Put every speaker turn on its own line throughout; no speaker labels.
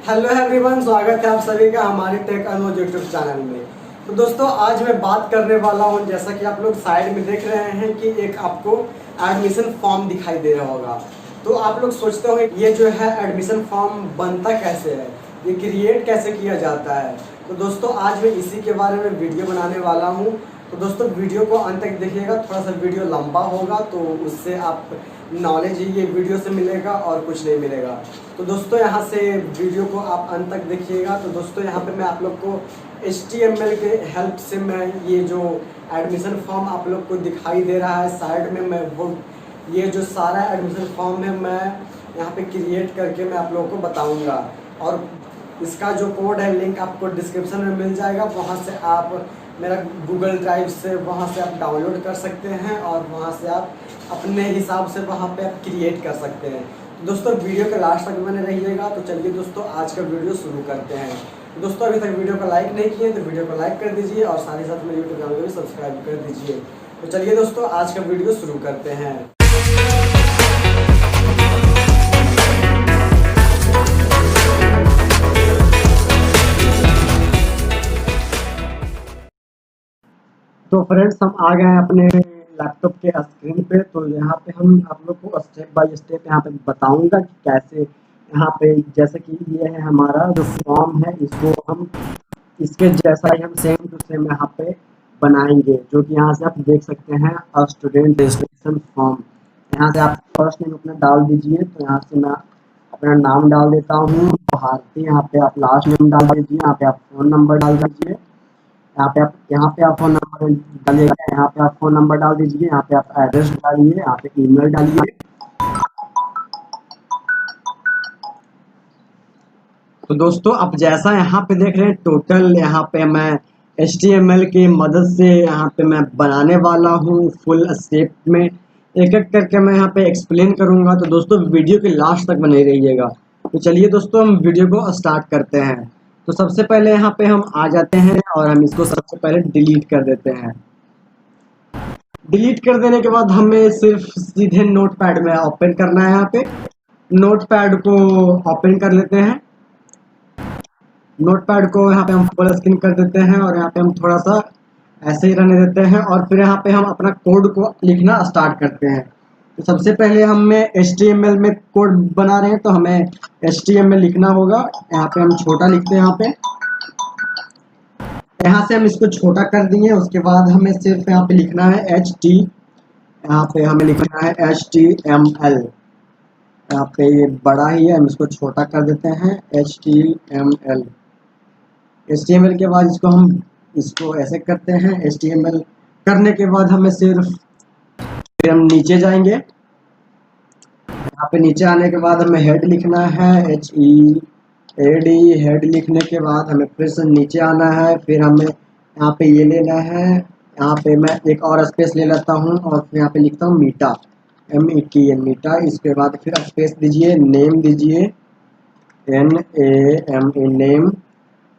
Hello everyone, स्वागत है आप सभी का हमारे टेक अनुज यूट्यूब चैनल में। तो दोस्तों, आज मैं बात करने वाला हूं, जैसा कि आप लोग साइड में देख रहे हैं कि एक आपको एडमिशन फॉर्म दिखाई दे रहा होगा। तो आप लोग सोचते होंगे ये जो है एडमिशन फॉर्म बनता कैसे है, ये क्रिएट कैसे किया जाता है। तो दोस्तों, आज मैं इसी के बारे में वीडियो बनाने वाला हूँ। तो दोस्तों, वीडियो को अंत तक देखिएगा, थोड़ा सा वीडियो लंबा होगा तो उससे आप नॉलेज ही ये वीडियो से मिलेगा और कुछ नहीं मिलेगा। तो दोस्तों, यहाँ से वीडियो को आप अंत तक देखिएगा। तो दोस्तों, यहाँ पे मैं आप लोग को HTML के हेल्प से मैं ये जो एडमिशन फॉर्म आप लोग को दिखाई दे रहा है साइड में, मैं वो ये जो सारा एडमिशन फॉर्म है मैं यहाँ पे क्रिएट करके मैं आप लोगों को बताऊँगा। और इसका जो कोड है, लिंक आपको डिस्क्रिप्शन में मिल जाएगा। वहाँ से आप मेरा गूगल ड्राइव से वहाँ से आप डाउनलोड कर सकते हैं और वहाँ से आप अपने हिसाब से वहाँ पे आप क्रिएट कर सकते हैं। तो दोस्तों, वीडियो के लास्ट तक बने रहिएगा। तो चलिए दोस्तों, आज का वीडियो शुरू करते हैं। तो दोस्तों, अभी तक वीडियो को लाइक नहीं किए तो वीडियो को लाइक कर दीजिए और साथ ही साथ मेरे यूट्यूब चैनल को भी सब्सक्राइब कर दीजिए। तो चलिए दोस्तों, आज का वीडियो शुरू करते हैं। तो फ्रेंड्स, हम आ गए हैं अपने लैपटॉप के स्क्रीन पे। तो यहाँ पे हम आप लोग को स्टेप बाय स्टेप यहाँ पे बताऊंगा कि कैसे यहाँ पे, जैसे कि ये है हमारा जो फॉर्म है, इसको हम इसके जैसा ही हम सेम टू सेम यहाँ पे बनाएंगे, जो कि यहाँ से आप देख सकते हैं स्टूडेंट रजिस्ट्रेशन फॉर्म। यहाँ से आप फर्स्ट नेम अपना डाल दीजिए। तो यहाँ से मैं अपना नाम डाल देता हूँ भारती। यहाँ पे आप लास्ट नेम डाल दीजिए। यहाँ पे आप फोन नंबर डाल दीजिए। यहाँ पे आप फोन नंबर डालिएगा। यहाँ पे आप फोन नंबर डाल दीजिए। यहाँ पे आप एड्रेस डालिए। यहाँ पे ईमेल डालिए। तो दोस्तों, आप जैसा यहाँ पे देख रहे हैं, टोटल यहाँ पे मैं HTML की मदद से यहाँ पे मैं बनाने वाला हूँ फुल स्टेप में। एक एक करके मैं यहाँ पे एक्सप्लेन करूँगा। तो दोस्तों, वीडियो के लास्ट तक बने रहिएगा। तो चलिए दोस्तों, हम वीडियो को स्टार्ट करते हैं। तो सबसे पहले यहाँ पे हम आ जाते हैं और हम इसको सबसे पहले डिलीट कर देते हैं। डिलीट कर देने के बाद हमें सिर्फ सीधे नोटपैड में ओपन करना है। यहाँ पे नोटपैड को ओपन कर लेते हैं। नोटपैड को यहाँ पे हम फुल स्क्रीन कर देते हैं और यहाँ पे हम थोड़ा सा ऐसे ही रहने देते हैं और फिर यहाँ पे हम अपना कोड को लिखना स्टार्ट करते हैं। तो सबसे पहले हमें HTML में कोड बना रहे हैं, तो हमें HTML लिखना होगा। यहाँ पे हम छोटा लिखते हैं। यहाँ से हम इसको छोटा कर दिए। उसके बाद हमें सिर्फ यहाँ पे लिखना है यहाँ पे हमें लिखना है HTML। यहाँ पे ये बड़ा ही है, हम इसको छोटा कर देते हैं HTML। HTML के बाद इसको ऐसे करते हैं। HTML करने के बाद हमें फिर हम नीचे जाएंगे। यहाँ पे नीचे आने के बाद हमें हेड लिखना है HEAD। हेड लिखने के बाद हमें फिर से नीचे आना है। फिर हमें यहाँ पे ये लेना है। यहाँ पे मैं एक और स्पेस ले लेता हूँ और फिर यहाँ पे लिखता हूँ मीटा, META मीटा। इसके बाद फिर स्पेस दीजिए, नेम दीजिए NAME नेम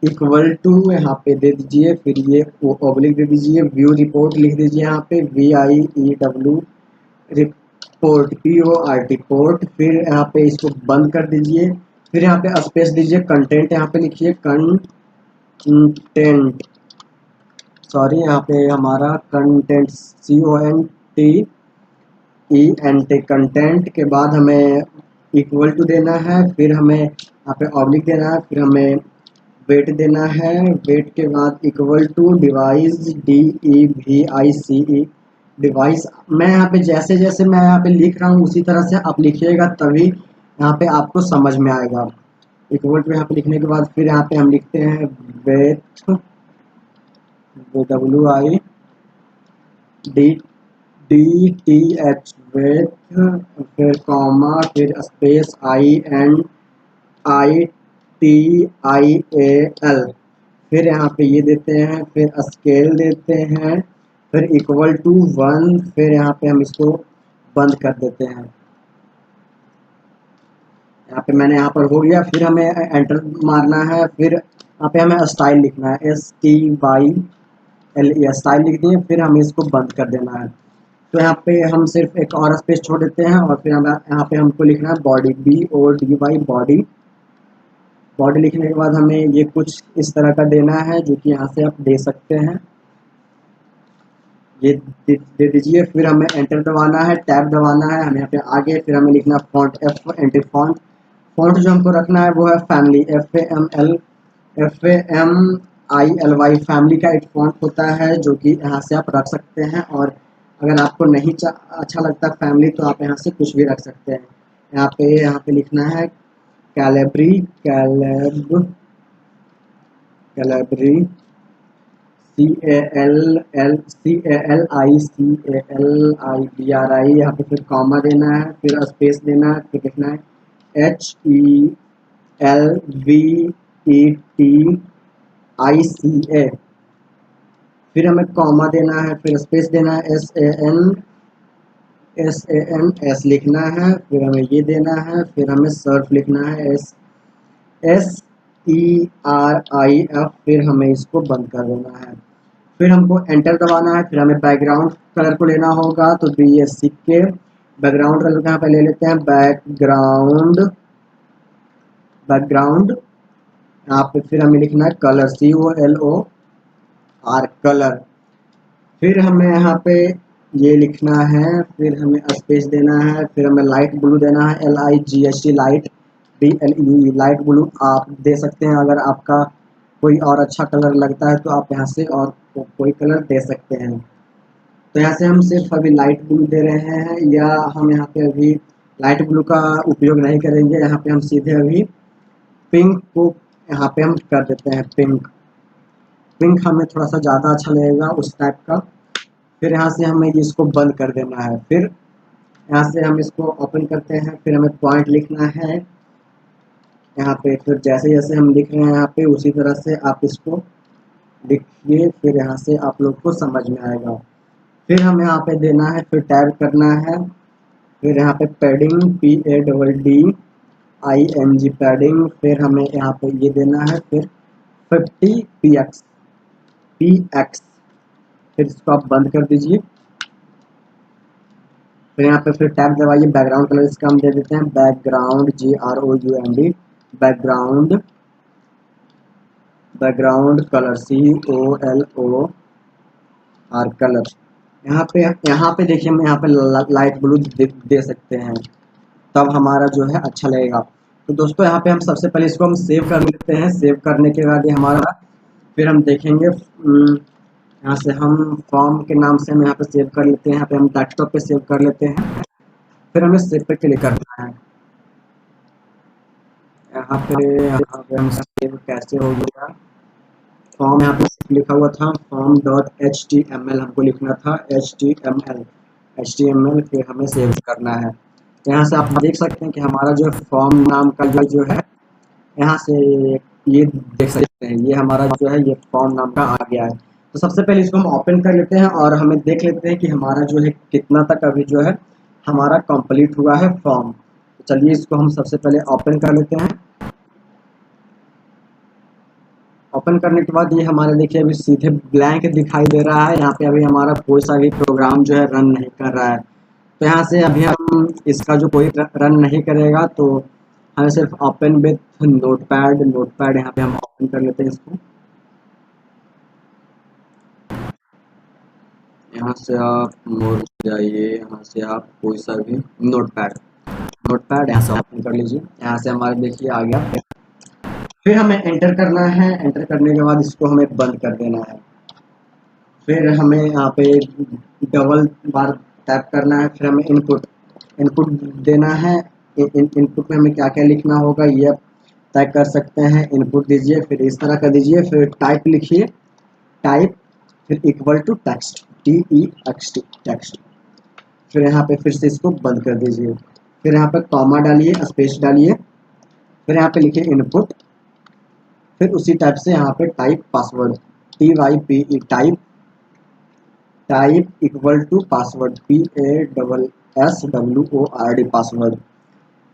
इक्वल टू यहाँ पे दे दीजिए। फिर ये ऑब्लिक दे दीजिए। व्यू रिपोर्ट लिख दीजिए। यहाँ पे VIEW रिपोर्ट PORT पोर्ट। फिर यहाँ पे इसको बंद कर दीजिए। फिर यहाँ पे स्पेस दीजिए। कंटेंट यहाँ पे लिखिए कंटेंट, सॉरी यहाँ पे हमारा कंटेंट CONTENT कंटेंट के बाद हमें इक्वल टू देना है। फिर हमें यहाँ पे ऑब्लिक देना है। फिर हमें वेट देना है। वेट के बाद equal to device DEVICE device. मैं यहाँ पे जैसे जैसे मैं यहाँ पे लिख रहा हूँ उसी तरह से आप लिखिएगा, तभी यहाँ पे आपको समझ में आएगा। इक्वल टू यहाँ पे लिखने के बाद फिर यहाँ पे हम लिखते हैं वेट WIDTH वेट, फिर कॉमा, फिर स्पेस INITIAL। फिर यहाँ पे ये देते हैं। फिर स्केल देते हैं। फिर इक्वल टू 1। फिर यहाँ पे हम इसको बंद कर देते हैं। यहाँ पे मैंने यहाँ पर हो गया। फिर हमें एंटर मारना है। फिर यहाँ पे हमें स्टाइल लिखना है STYLE स्टाइल लिख दिए। फिर हमें इसको बंद कर देना है। तो यहाँ पे हम सिर्फ एक और स्पेस छोड़ देते हैं और फिर हम यहाँ पे हमको लिखना है बॉडी BODY बॉडी बॉडी लिखने के बाद हमें ये कुछ इस तरह का देना है, जो कि यहाँ से आप दे सकते हैं, ये दे दीजिए। फिर हमें एंटर दबाना है, टैब दबाना है, हमें यहाँ पे आगे, फिर हमें लिखना font, F anti font. Font जो हमको रखना है वो है फैमिली, FAMILY, फैमिली का एक फॉन्ट होता है जो कि यहाँ से आप रख सकते हैं। और अगर आपको नहीं अच्छा लगता फैमिली, तो आप यहाँ से कुछ भी रख सकते हैं। यहाँ पे लिखना है कैलेबरी, CALLIBRI। यहाँ पे फिर कॉमा देना है, फिर स्पेस देना है, फिर लिखना है HELVETICA। फिर हमें कॉमा देना है, फिर स्पेस देना है, SANS लिखना है, फिर हमें ये देना है, फिर हमें सर्फ लिखना है, SERIF। फिर हमें इसको बंद कर देना है, फिर हमको एंटर दबाना है। फिर हमें बैकग्राउंड कलर को लेना होगा, तो BSC के बैकग्राउंड कलर यहाँ पे ले लेते हैं, बैकग्राउंड। यहाँ पे फिर हमें लिखना है कलर, COLOR, कलर। फिर हमें यहाँ पे ये लिखना है, फिर हमें स्पेस देना है, फिर हमें लाइट ब्लू देना है, LIGHT, light, BLUE, light blue आप दे सकते हैं। अगर आपका कोई और अच्छा कलर लगता है तो आप यहाँ से और कोई कलर दे सकते हैं। तो यहाँ से हम सिर्फ अभी लाइट ब्लू दे रहे हैं, या हम यहाँ पे अभी लाइट ब्लू का उपयोग नहीं करेंगे। यहाँ पे हम सीधे अभी पिंक को यहाँ पे हम कर देते हैं, पिंक हमें थोड़ा सा ज़्यादा अच्छा लगेगा उस टाइप का। फिर यहाँ से हमें इसको बंद कर देना है, फिर यहाँ से हम इसको ओपन करते हैं। फिर हमें पॉइंट लिखना है यहाँ पे, फिर जैसे जैसे हम लिख रहे हैं यहाँ पे उसी तरह से आप इसको लिखिए, फिर यहाँ से आप लोग को समझ में आएगा। फिर हम यहाँ पे देना है, फिर टैब करना है, फिर यहाँ पे पैडिंग, PADDING, पैडिंग। फिर हमें यहाँ पे ये देना है, फिर 50 px, फिर इसको आप बंद कर दीजिए। फिर यहाँ पे फिर टैब दबाइए, बैकग्राउंड कलर इसका हम दे देते हैं background, GROUND, background colour, COLOR, colour. यहाँ पे देखिए, हम यहाँ पे लाइट ब्लू दे सकते हैं, तब हमारा जो है अच्छा लगेगा। तो दोस्तों यहाँ पे हम सबसे पहले इसको हम सेव कर लेते हैं। सेव करने के बाद ये हमारा, फिर हम देखेंगे यहाँ से हम फॉर्म के नाम से हम यहाँ पे सेव कर लेते हैं। यहाँ पे हम डेस्कटॉप पे सेव कर लेते हैं, फिर हमें सेव पे क्लिक करना है। यहाँ पे हम सेव कैसे हो गया, फॉर्म यहाँ पे लिखा हुआ था form.html, हमको लिखना था HTML, फिर हमें सेव करना है। यहाँ से आप देख सकते हैं कि हमारा जो फॉर्म नाम का जो है, यहाँ से ये देख सकते हैं, ये हमारा जो है ये फॉर्म नाम का आ गया है। तो सबसे पहले इसको हम ओपन कर लेते हैं और हमें देख लेते हैं कि हमारा जो है कितना तक अभी जो है हमारा कंप्लीट हुआ है फॉर्म। तो चलिए इसको हम सबसे पहले ओपन कर लेते हैं। ओपन करने के बाद ये हमारे देखिए अभी सीधे ब्लैंक दिखाई दे रहा है। यहाँ पे अभी हमारा कोई सा भी प्रोग्राम जो है रन नहीं कर रहा है। तो यहाँ से अभी हम इसका जो कोई रन नहीं करेगा, तो हमें सिर्फ ओपन विथ नोटपैड यहाँ पे हम ओपन कर लेते हैं इसको। यहाँ से आप मोर जाइए, यहाँ से आप कोई सा भी नोटपैड यहाँ से ओपन कर लीजिए। यहाँ से हमारे देखिए आ गया। फिर हमें एंटर करना है, एंटर करने के बाद इसको हमें बंद कर देना है। फिर हमें यहाँ पे डबल बार टैप करना है, फिर हमें इनपुट देना है। इनपुट में हमें क्या क्या लिखना होगा ये आप तय कर सकते हैं। इनपुट दीजिए, फिर इस तरह का दीजिए, फिर टाइप लिखिए, टाइप, फिर इक्वल टू टेक्स्ट, टेक्स्ट। फिर यहाँ पे फिर से इसको बंद कर दीजिए। फिर यहाँ पे कॉमा डालिए, स्पेस डालिए, फिर यहाँ पे लिखिए इनपुट, फिर उसी टाइप से यहाँ पे type password, TYPE, type equal to password, PASSWORD, password.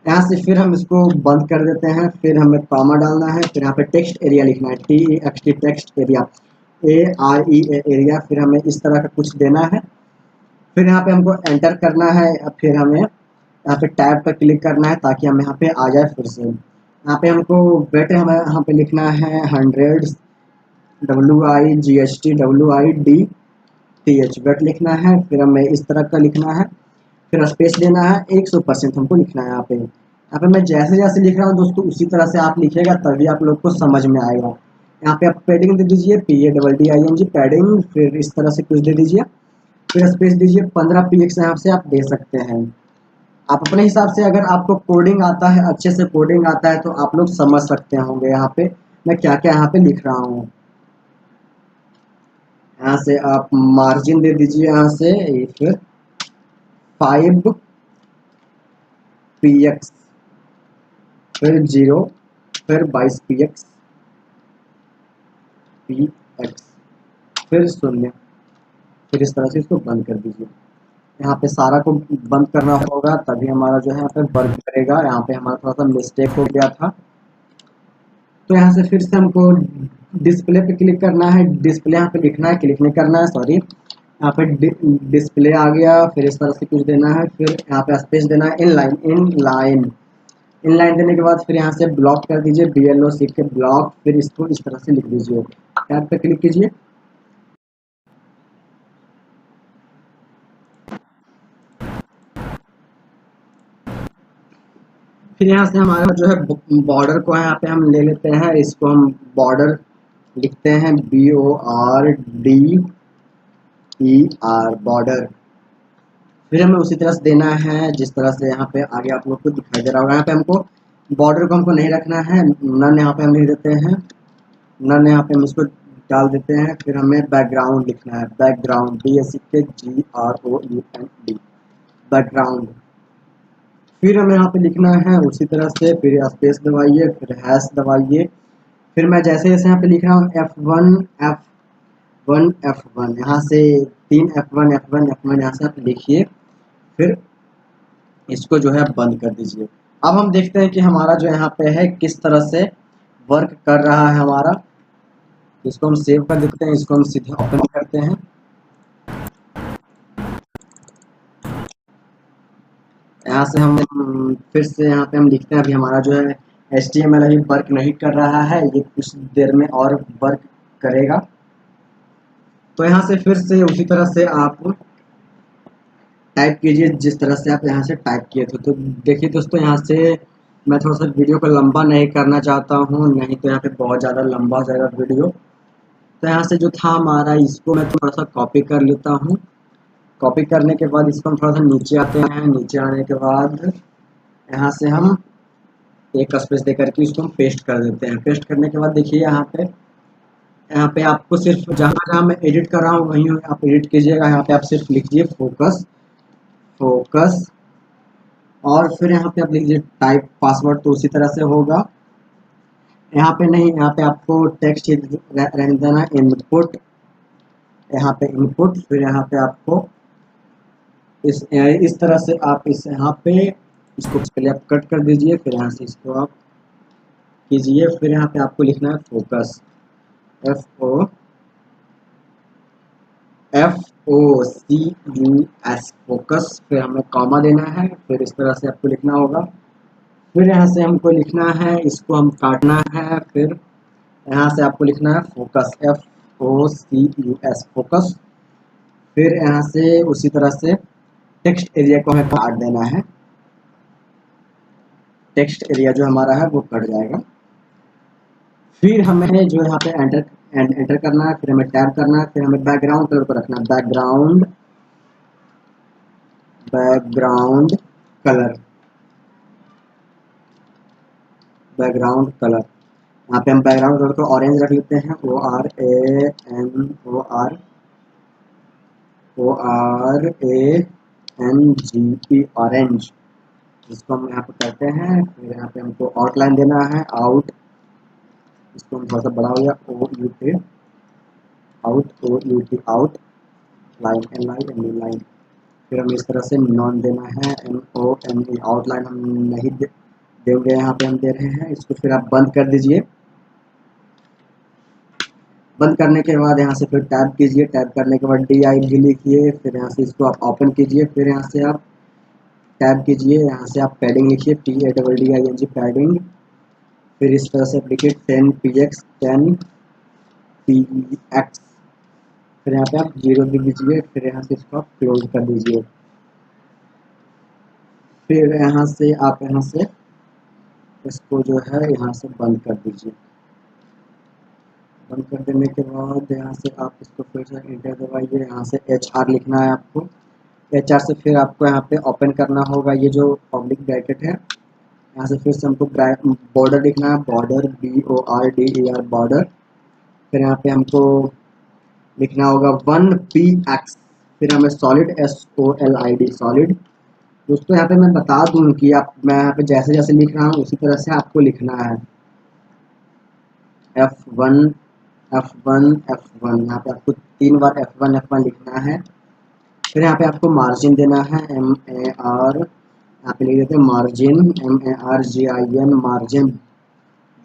यहाँ से फिर हम इसको बंद कर देते हैं। फिर हमें कॉमा डालना है, फिर यहाँ पे टेक्स्ट एरिया लिखना है, TEXT, text area, AREA, area. फिर हमें इस तरह का कुछ देना है। फिर यहाँ पे हमको एंटर करना है। फिर हमें यहाँ पे टैब पर क्लिक करना है ताकि हम यहाँ पे आ जाए फिर से। यहाँ पे हमको वेट हमें यहाँ पे लिखना है 100, WIGST WIDTH वेट लिखना है। फिर हमें इस तरह का लिखना है, फिर स्पेस देना है, 100% हमको लिखना है। यहाँ पे मैं जैसे जैसे लिख रहा हूँ दोस्तों उसी तरह से आप लिखिएगा, तभी आप लोग को समझ में आएगा। यहाँ पे आप पैडिंग दे दीजिए, PADDING पैडिंग, फिर इस तरह से कुछ दे दीजिए, फिर स्पेस दीजिए। 15 px यहाँ से आप दे सकते हैं। आप अपने हिसाब से, अगर आपको कोडिंग आता है, अच्छे से कोडिंग आता है, तो आप लोग समझ सकते होंगे यहाँ पे मैं क्या क्या यहाँ पे लिख रहा हूँ। यहाँ से आप मार्जिन दे दीजिए, यहाँ से फिर 5px, फिर 0, फिर 22px, फिर 0, फिर इस तरह से इसको बंद कर दीजिए। यहाँ पे सारा को बंद करना होगा, तभी हमारा जो है यहाँ पे वर्क करेगा। यहाँ पे हमारा थोड़ा सा मिस्टेक हो गया था, तो यहाँ से फिर से हमको डिस्प्ले पे क्लिक करना है। डिस्प्ले यहाँ पे लिखना है, क्लिक नहीं करना है, सॉरी। यहाँ पे डिस्प्ले आ गया, फिर इस तरह से कुछ देना है, फिर यहाँ पे स्पेस देना है, इन लाइन देने के बाद फिर यहाँ से ब्लॉक कर दीजिए, BLO सीख के ब्लॉक, फिर इसको इस तरह से लिख दीजिए। टैब पे क्लिक कीजिए। फिर यहाँ से हमारा जो है बॉर्डर को यहाँ पे हम ले लेते हैं, इसको हम बॉर्डर लिखते हैं, BORDER बॉर्डर। फिर हमें उसी तरह से देना है जिस तरह से यहाँ पे आगे आप लोग को दिखाई दे रहा होगा। यहाँ पे हमको बॉर्डर को हमको नहीं रखना है, नन यहाँ पे हम लिख देते हैं, नन यहाँ पे हम इसको डाल देते हैं। फिर हमें बैकग्राउंड लिखना है, बैकग्राउंड, BACKGROUND बैकग्राउंड। फिर हमें यहाँ पे लिखना है उसी तरह से, फिर स्पेस दबाइए, फिर हैश दबाइए। फिर मैं जैसे जैसे यहाँ पे लिख रहा हूँ F1 यहाँ से 3 F1 यहाँ से आप लिखिए, फिर इसको जो है बंद कर दीजिए। अब हम देखते हैं कि हमारा जो यहाँ पे है किस तरह से वर्क कर रहा है हमारा। इसको हम सेव कर देते हैं, इसको हम सीधे ओपन करते हैं। यहाँ से हम फिर से यहाँ पे हम लिखते हैं, अभी हमारा जो है HTML अभी वर्क नहीं कर रहा है, ये कुछ देर में और वर्क करेगा। तो यहाँ से फिर से उसी तरह से आप टाइप कीजिए जिस तरह से आप यहाँ से टाइप किए थे। तो देखिए दोस्तों, यहाँ से मैं थोड़ा सा वीडियो को लंबा नहीं करना चाहता हूँ, नहीं तो यहाँ पे बहुत ज़्यादा लंबा हो जाएगा वीडियो। तो यहाँ से जो था हमारा, इसको मैं थोड़ा सा कॉपी कर लेता हूँ। कॉपी करने के बाद इसको हम थोड़ा सा नीचे आते हैं, नीचे आने के बाद यहाँ से हम एक स्पेस दे करके इसको हम पेस्ट कर देते हैं। पेस्ट करने के बाद देखिए यहाँ पे आपको सिर्फ जहाँ जहाँ मैं एडिट कर रहा हूँ वहीं आप एडिट कीजिएगा। यहाँ पे आप सिर्फ लिखिए फोकस, और फिर यहाँ पे आप लिखिए टाइप पासवर्ड, तो उसी तरह से होगा। यहाँ पे नहीं, यहाँ पे आपको टेक्स्ट रहने देना, इनपुट, यहाँ पे इनपुट। फिर यहाँ पे आपको इस तरह से आप इस यहाँ पे इसको पहले आप कट कर दीजिए, फिर यहाँ से इसको आप कीजिए। फिर यहाँ पे आपको लिखना है फोकस, FOCUS फोकस। फिर हमें कॉमा देना है, फिर इस तरह से आपको लिखना होगा। फिर यहाँ से हमको लिखना है, इसको हम काटना है, फिर यहाँ से आपको लिखना है फोकस, FOCUS फोकस। फिर यहाँ से उसी तरह से टेक्स्ट एरिया को हमें काट देना है, टेक्स्ट एरिया जो हमारा है वो कट जाएगा। फिर हमें जो यहाँ पे एंटर करना है, फिर हमें टैब करना है, फिर हमें बैकग्राउंड कलर को रखना है, बैकग्राउंड कलर। यहाँ पे हम बैकग्राउंड कलर को ऑरेंज रख लेते हैं, ORANGE ऑरेंज। इसको हम यहाँ पे करते हैं। फिर यहाँ पे हमको आउटलाइन देना है, आउट, इसको हम थोड़ा सा बड़ा हो गया, आउट लाइन। फिर हमें इस तरह से नॉन देना है, NONE आउटलाइन हम नहीं देंगे, यहाँ पे हम दे रहे हैं। इसको फिर आप बंद कर दीजिए। बंद करने के बाद यहाँ से फिर टैब कीजिए, टैब करने के बाद DIG लिखिए, फिर यहाँ से इसको आप ओपन कीजिए। फिर यहाँ से आप टैब कीजिए, यहाँ से आप पैडिंग लिखिए, PADDING पैडिंग। फिर इस तरह से लिखिए 10 px 10 px, फिर यहाँ पे आप 0 लिख दीजिए, फिर यहाँ से इसको आप क्लोज कर दीजिए। फिर यहाँ से आप यहाँ से इसको जो है यहाँ से बंद कर दीजिए। बंद कर देने के बाद यहाँ से आप इसको फिर से इंटर दबाइए, यहाँ से HR लिखना है आपको। HR से फिर आपको यहाँ पे ओपन करना होगा ये जो पब्लिक ब्रैकेट है, यहाँ से फिर से हमको बॉर्डर लिखना है, बॉर्डर BORDER बॉर्डर। फिर यहाँ पे हमको लिखना होगा 1px, फिर हमें सॉलिड SOLID सॉलिड। दोस्तों यहाँ पे मैं बता दूं कि आप, मैं यहाँ पे जैसे जैसे लिख रहा हूँ उसी तरह से आपको लिखना है। F1 F1 F1, यहाँ पे आपको 3 बार F1 लिखना है। फिर यहाँ पे आपको मार्जिन देना है, MAR, यहाँ पे लिख देते हैं मार्जिन, MARGIN मार्जिन।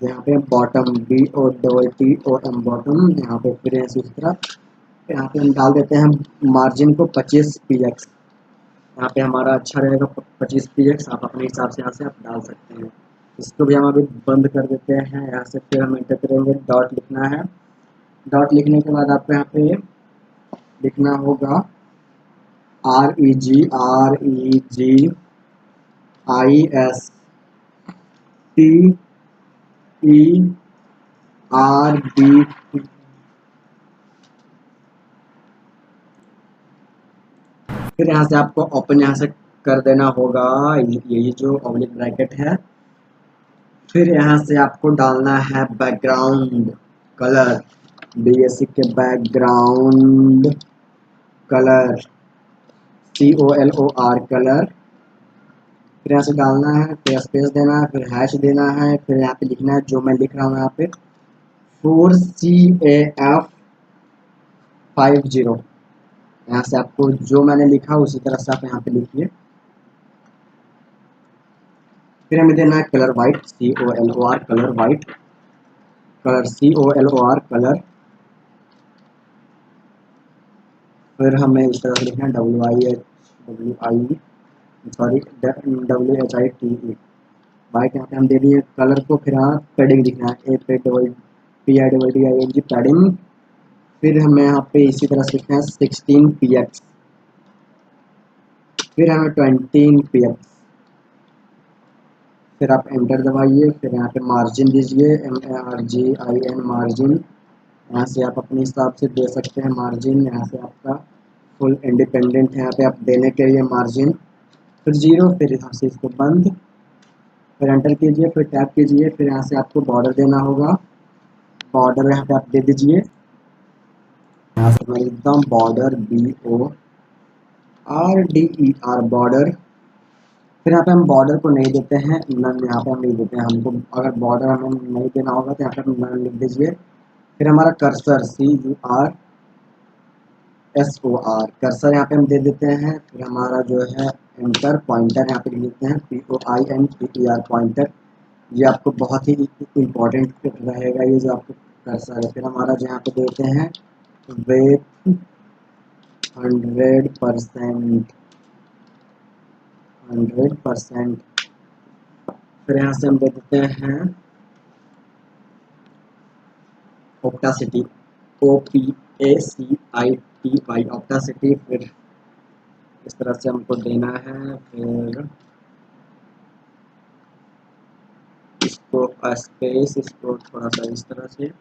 यहाँ पे बॉटम BOTTOM बॉटम, यहाँ पे फिर ऐसे इस तरह यहाँ पे हम डाल देते हैं मार्जिन को 25px। यहाँ पे हमारा अच्छा रहेगा 25px, आप अपने हिसाब से यहाँ से आप डाल सकते हैं। इसको भी हम अभी बंद कर देते हैं। यहाँ से फिर हम एंटर करेंगे, डॉट लिखना है। डॉट लिखने के बाद आपको यहाँ पे लिखना होगा REGISTERD। फिर यहाँ से आपको ओपन यहाँ से कर देना होगा यही जो ऑब्लिक ब्रैकेट है। फिर यहाँ से आपको डालना है बैकग्राउंड कलर, बेसिक के बैकग्राउंड कलर, COLOR कलर। फिर यहाँ से डालना है, फिर स्पेस देना है, फिर हैश देना है, फिर यहाँ पे लिखना है जो मैं लिख रहा हूँ यहाँ पे 4CAF50। यहाँ से आपको जो मैंने लिखा उसी तरह से आप यहाँ पे लिखिए। फिर हमें देना है colour white, COLOR colour white, colour COLOR colour. फिर हमें इस तरह से लिखना है WHITE वाइट। यहाँ पे हम दे दिए कलर को। फिर यहाँ पैडिंग लिखना है, PIDDING पैडिंग। फिर हमें यहाँ पे इसी तरह से लिखना है 16px, फिर हमें 20px। फिर आप एंटर दबाइए, फिर यहाँ पे मार्जिन दीजिए, MARGIN मार्जिन। यहाँ से आप अपने हिसाब से दे सकते हैं मार्जिन। यहाँ से आपका फुल इंडिपेंडेंट है यहाँ पे आप देने के लिए मार्जिन। फिर 0, फिर यहाँ से इसको बंद, फिर एंटर कीजिए, फिर टैप कीजिए। फिर यहाँ से आपको बॉर्डर देना होगा, बॉर्डर यहाँ पे आप दे दीजिए। यहाँ से मैं एकदम बॉर्डर BORDER बॉर्डर। फिर यहाँ पे हम बॉर्डर को नहीं देते हैं, नन यहाँ पे हम नहीं देते हैं। हमको अगर बॉर्डर हमें नहीं देना होगा तो यहाँ पे हम नन लिख दीजिए। फिर हमारा कर्सर CURSOR कर्सर यहाँ पे हम दे देते हैं। फिर हमारा जो है एंटर पॉइंटर यहाँ पे लिख देते हैं POINTER पॉइंटर। ये आपको बहुत ही इम्पोर्टेंट रहेगा ये जो आपको कर्सर है। फिर हमारा जो यहाँ पे देते हैं वेट 100%। फिर यहाँ से हम दे देते हैं ऑप्टासिटी, OPACITY ऑप्टासिटी। फिर इस तरह से हमको देना है। फिर इसको स्पेस, इसको थोड़ा सा इस तरह से।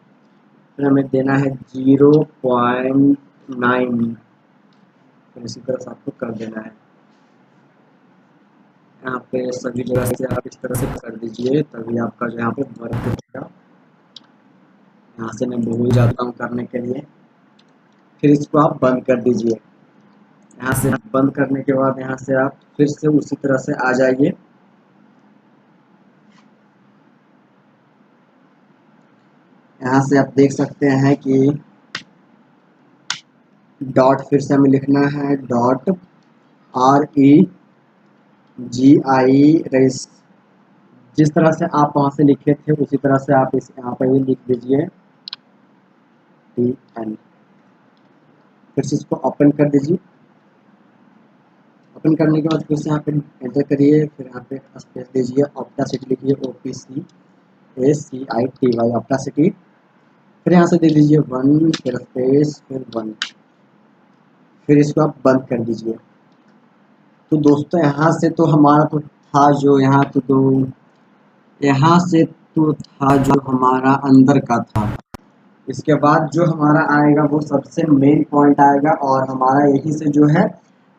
फिर हमें देना है 0.9, फिर इसी तरह से आपको कर देना है। यहाँ पे सभी जगह से आप इस तरह से कर दीजिए, तभी आपका जो यहाँ पे वर्क होगा। यहाँ से मैं भूल जाता हूँ करने के लिए। फिर इसको आप बंद कर दीजिए। यहाँ से बंद करने के बाद यहाँ से आप फिर से उसी तरह से आ जाइए। यहाँ से आप देख सकते हैं कि डॉट फिर से हमें लिखना है, डॉट REGI जिस तरह से आप वहाँ से लिखे थे उसी तरह से आप इस यहाँ पर भी लिख दीजिए TN। फिर से इसको ओपन कर दीजिए। ओपन करने के बाद फिर से यहाँ पे एंटर करिए, फिर यहाँ पे स्पेस दीजिए, ऑप्टासिटी लिखिए OPC।
ACITY ऑप्टासिटी। फिर यहाँ से दे दीजिए 1, फिर स्पेस, फिर 1, फिर इसको आप बंद कर दीजिए। तो दोस्तों यहाँ से तो हमारा तो था जो यहाँ तो यहाँ से तो था जो हमारा अंदर का था। इसके बाद जो हमारा आएगा वो सबसे मेन पॉइंट आएगा, और हमारा यही से जो है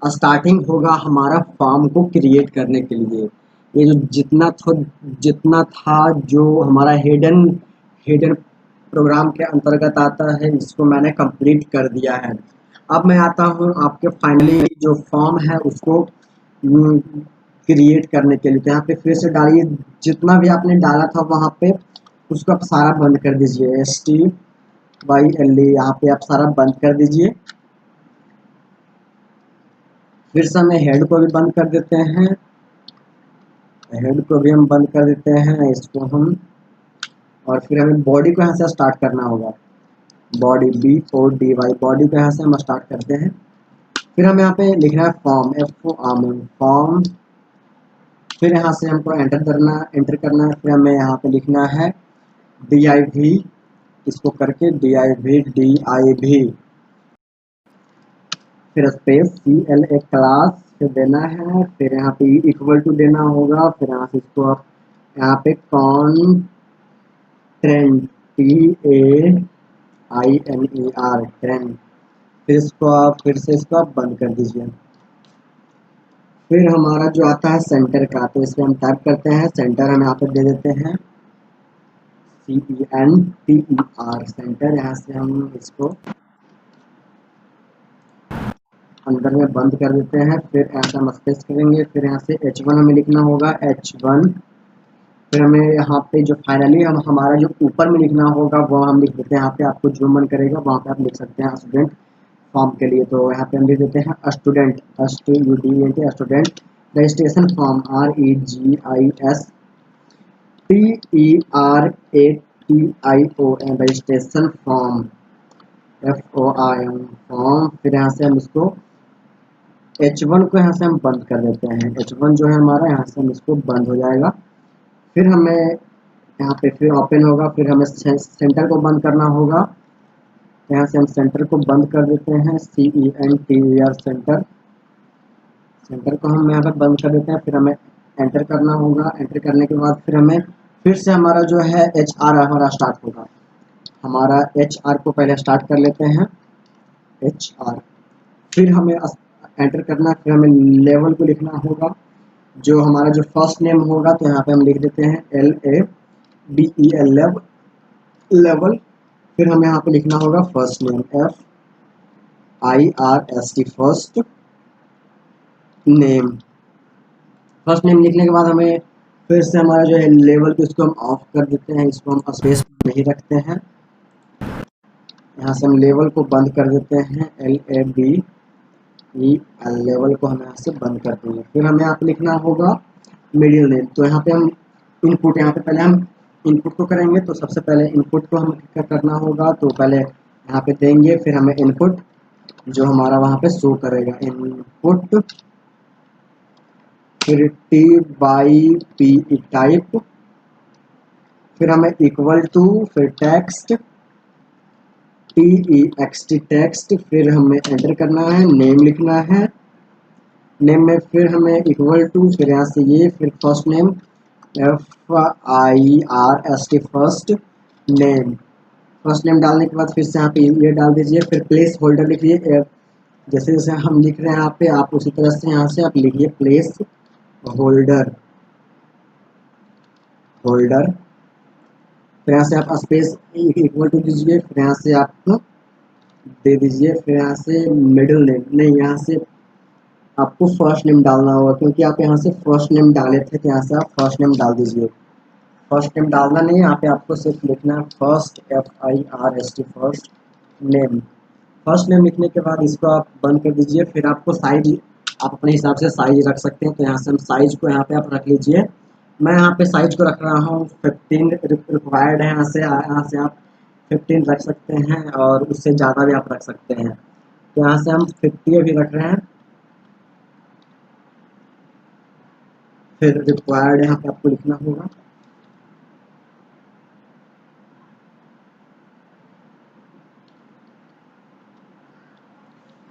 स्टार्टिंग होगा हमारा फॉर्म को क्रिएट करने के लिए। ये जो जितना था जो हमारा हिडन हिडन प्रोग्राम के अंतर्गत आता है, इसको मैंने कंप्लीट कर दिया है। अब मैं आता हूँ आपके फाइनली जो फॉर्म है उसको क्रिएट करने के लिए। तो यहाँ पे फिर से डालिए जितना भी आपने डाला था वहाँ पे, उसको आप सारा बंद कर दीजिए। STYLE यहाँ पे आप सारा बंद कर दीजिए। फिर से हमें हेड को भी बंद कर देते हैं, हेड को भी हम बंद कर देते हैं इसको हम। और फिर हमें बॉडी को यहाँ से स्टार्ट करना होगा, बॉडी BODY, बॉडी को यहाँ से हम स्टार्ट करते हैं। फिर हमें यहाँ पे लिखना है फॉर्म, फॉर्म। फिर यहाँ से हमको एंटर करना है। फिर हमें यहाँ पे लिखना है DIV, इसको करके DIV, फिर स्पेस CLA क्लास, फिर देना है। फिर यहाँ पे इक्वल टू देना होगा। फिर यहाँ से इसको आप यहाँ पे ट्रेंड ट्रेंड, फिर इसको आप फिर से इसको आप बंद कर दीजिए। फिर हमारा जो आता है सेंटर का, तो इसमें हम टाइप करते हैं सेंटर, हम यहाँ पे दे देते हैं CENTER सेंटर। यहाँ से हम इसको अंदर में बंद कर देते हैं। फिर ऐसा हम स्पेस करेंगे। फिर यहाँ से H1 हमें लिखना होगा, H1। फिर हमें यहाँ पे जो फाइनली हमारा जो ऊपर में लिखना होगा वो हम लिख देते हैं। यहाँ पे आपको जो मन करेगा वहाँ पे आप लिख सकते हैं स्टूडेंट फॉर्म के लिए। तो यहाँ पे हम लिख देते हैं student, student registration form, REGISTRATION registration form, FORM form. फिर यहाँ से हम इसको H1 को यहाँ से हम बंद कर देते हैं। H1 जो है हमारा, यहाँ से हम इसको बंद हो जाएगा। फिर हमें यहाँ पे फिर ओपन होगा। फिर हमें सेंटर को बंद करना होगा। यहाँ से हम सेंटर को बंद कर देते हैं, CENTER सेंटर, सेंटर को हम यहाँ पर बंद कर देते हैं। फिर हमें एंटर करना होगा। एंटर करने के बाद फिर हमें फिर से हमारा जो है HR हमारा स्टार्ट होगा। हमारा HR को पहले स्टार्ट कर लेते हैं, HR। फिर हमें एंटर करना। फिर हमें लेवल को लिखना होगा, जो हमारा जो फर्स्ट नेम होगा तो यहाँ पे हम लिख देते हैं LADEL लेवल। फिर हमें यहाँ पे लिखना होगा first name, FIRST first name. First name लिखने के बाद हमें फिर से हमारा जो है लेवल को इसको हम ऑफ कर देते हैं, इसको हम स्पेस नहीं रखते हैं। यहाँ से हम लेवल को बंद कर देते हैं, LADEL लेवल को हम यहाँ से बंद कर देंगे। फिर हमें यहाँ पे लिखना होगा मिडिल नेम। तो यहाँ पे हम इनपुट, यहाँ पे पहले हम इनपुट को करेंगे। तो सबसे पहले इनपुट को हम क्या करना होगा, तो पहले यहाँ पे देंगे। फिर हमें इनपुट जो हमारा वहाँ पे शो करेगा, इनपुट, फिर TYP टाइप, फिर हमें इक्वल टू, फिर टेक्स्ट, TEXT टेक्स्ट। फिर हमें एंटर करना है, नेम लिखना है। नेम में फिर हमें इक्वल टू, फिर यहाँ से ये, फिर first name, FIRST first name. First name डालने के बाद फिर से यहाँ पे ये डाल दीजिए। फिर प्लेस होल्डर लिखिए, जैसे जैसे हम लिख रहे हैं यहाँ पे, आप उसी तरह से यहाँ से आप लिखिए प्लेस होल्डर। फिर यहाँ से आप स्पेस इक्वल टू दीजिए। फिर यहाँ से आप दे दीजिए। फिर यहाँ से मिडिल नेम नहीं, यहाँ से आपको फर्स्ट नेम डालना होगा, क्योंकि आप यहाँ से फर्स्ट नेम डाले थे, तो यहाँ से आप फर्स्ट नेम डाल दीजिए। फर्स्ट नेम डालना नहीं है, यहाँ पे आपको सिर्फ लिखना है first, FIRST first name. First name लिखने के बाद इसको आप बंद कर दीजिए। फिर आपको साइज, आप अपने हिसाब से साइज रख सकते हैं। तो यहाँ से हम साइज को यहाँ पे आप रख लीजिए। मैं यहाँ पे साइज को रख रहा हूँ 15 रिक्वायर्ड है। यहाँ से आप 15 रख सकते हैं, और उससे ज़्यादा भी आप रख सकते हैं। तो यहाँ से हम 50 भी रख रहे हैं। फिर रिक्वायर्ड यहाँ पे आपको लिखना होगा,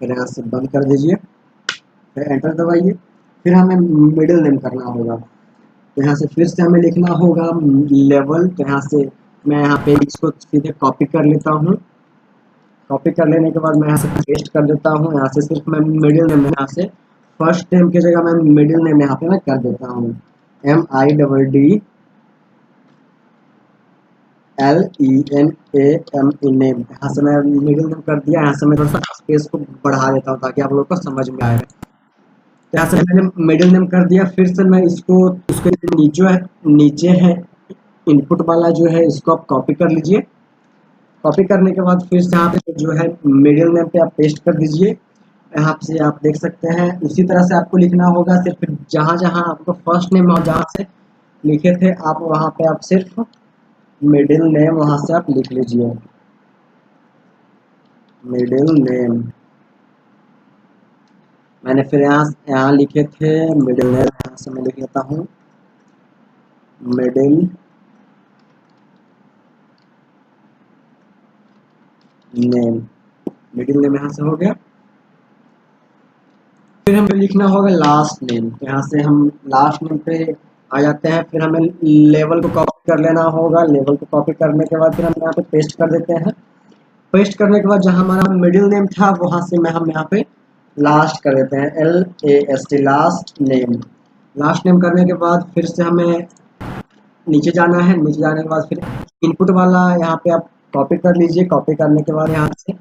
फिर यहाँ से बंद कर दीजिए, फिर एंटर दबाइए। फिर हमें मिडिल नेम करना होगा, तो यहाँ से फिर से हमें लिखना होगा लेवल। तो यहाँ से मैं यहाँ पे इसको सीधे कॉपी कर लेता हूँ। कॉपी कर लेने के बाद मैं यहाँ से पेस्ट कर देता हूँ। यहाँ से सिर्फ मैं मिडिल नेम, यहाँ से फर्स्ट नेम की जगह मैं मिडिल नेम यहाँ पे मैं कर देता हूँ, MIDDLENAM नेम। यहाँ से मैं मिडिल नेम कर दिया। यहाँ से मैं थोड़ा सा स्पेस को बढ़ा देता हूँ ताकि आप लोगों को समझ में आए। तो यहाँ से मैंने मिडिल नेम कर दिया। फिर से मैं इसको, उसके नीचे है इनपुट वाला जो है, इसको आप कॉपी कर लीजिए। कॉपी करने के बाद फिर से यहाँ पे जो है मिडिल नेम पे आप पेस्ट कर दीजिए। यहाँ से आप देख सकते हैं उसी तरह से आपको लिखना होगा। सिर्फ जहाँ जहाँ आपको फर्स्ट नेम और जहाँ से लिखे थे आप वहाँ पे आप सिर्फ मिडिल नेम वहाँ से आप लिख लीजिए, मिडिल नेम। मैंने फिर यहाँ लिखे थे मिडिल नेम, यहाँ से मैं लिख लेता हूँ मिडिल नेम। मिडिल नेम यहाँ से हो गया। फिर हमें लिखना होगा लास्ट नेम। तो यहाँ से हम लास्ट नेम पे आ जाते हैं। फिर हमें लेवल को कॉपी कर लेना होगा। लेवल को कॉपी करने के बाद फिर हम यहाँ पे पेस्ट कर देते हैं। पेस्ट करने के बाद जहाँ हमारा मिडिल नेम था वहाँ से हम यहाँ पे लास्ट कर देते हैं, LAST, last name. Last name करने के बाद फिर से हमें नीचे जाना है। नीचे जाने के बाद फिर इनपुट वाला यहाँ पे आप कॉपी कर लीजिए। कॉपी करने के बाद यहाँ से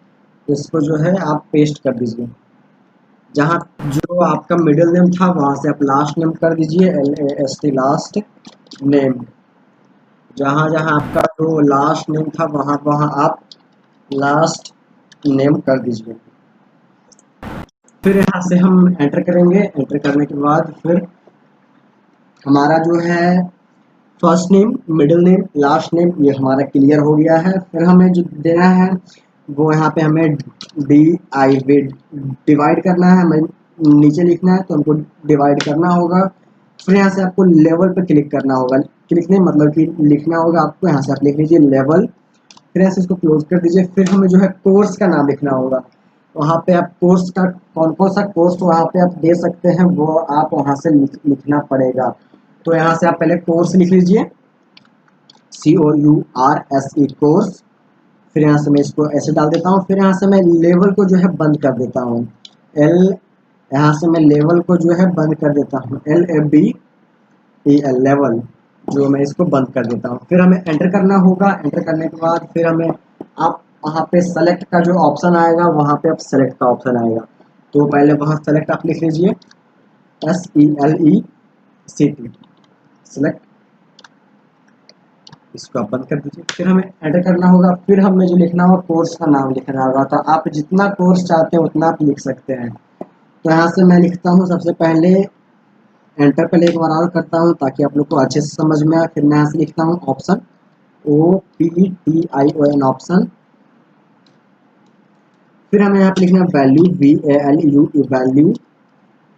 इसको जो है आप पेस्ट कर दीजिए। जहाँ जो आपका मिडिल नेम था वहाँ से आप लास्ट नेम कर दीजिए, LAST, लास्ट नेम। जहाँ जहाँ आपका जो लास्ट नेम था वहाँ वहाँ आप लास्ट नेम कर दीजिए। फिर यहाँ से हम एंटर करेंगे। एंटर करने के बाद फिर हमारा जो है first name, middle name, last name ये हमारा क्लियर हो गया है। फिर हमें जो देना है वो यहाँ पे हमें डिवाइड करना है, हमें नीचे लिखना है तो हमको डिवाइड करना होगा। फिर यहाँ से आपको लेवल पे क्लिक करना होगा। क्लिक नहीं मतलब कि लिखना होगा आपको। यहाँ से आप लिख लीजिए लेवल, फिर ऐसे इसको क्लोज कर दीजिए। फिर हमें जो है कोर्स का नाम लिखना होगा। वहाँ पे आप कोर्स का कौन कौन सा कोर्स वहाँ पे आप दे सकते हैं वो आप वहाँ से लिखना पड़ेगा। तो यहाँ से आप पहले कोर्स लिख लीजिए, COURSE, कोर्स। फिर यहाँ से मैं इसको ऐसे डाल देता हूँ। फिर यहाँ से मैं लेवल को जो है बंद कर देता हूँ, यहाँ से मैं लेवल को जो है बंद कर देता हूँ, LABEL, लेवल, जो मैं इसको बंद कर देता हूँ। फिर हमें एंटर करना होगा। एंटर करने के बाद फिर हमें आप वहाँ पे सेलेक्ट का जो ऑप्शन आएगा वहाँ पे आप सेलेक्ट का ऑप्शन आएगा। तो पहले वहाँ सेलेक्ट आप लिख लीजिए, SELECT, सेलेक्ट। इसको आप बंद कर दीजिए। फिर हमें एंटर करना होगा। फिर हमें जो लिखना होगा कोर्स का नाम लिखना होगा। तो आप जितना कोर्स चाहते हैं उतना आप लिख सकते हैं। तो यहाँ से मैं लिखता हूँ सबसे पहले, एंटर पहले एक बार और करता हूँ ताकि आप लोग को अच्छे से समझ में आए। फिर मैं यहाँ से लिखता हूँ ऑप्शन, OPTION, ऑप्शन। फिर हमें यहाँ पे लिखना है वैल्यू, VALU, वैल्यू।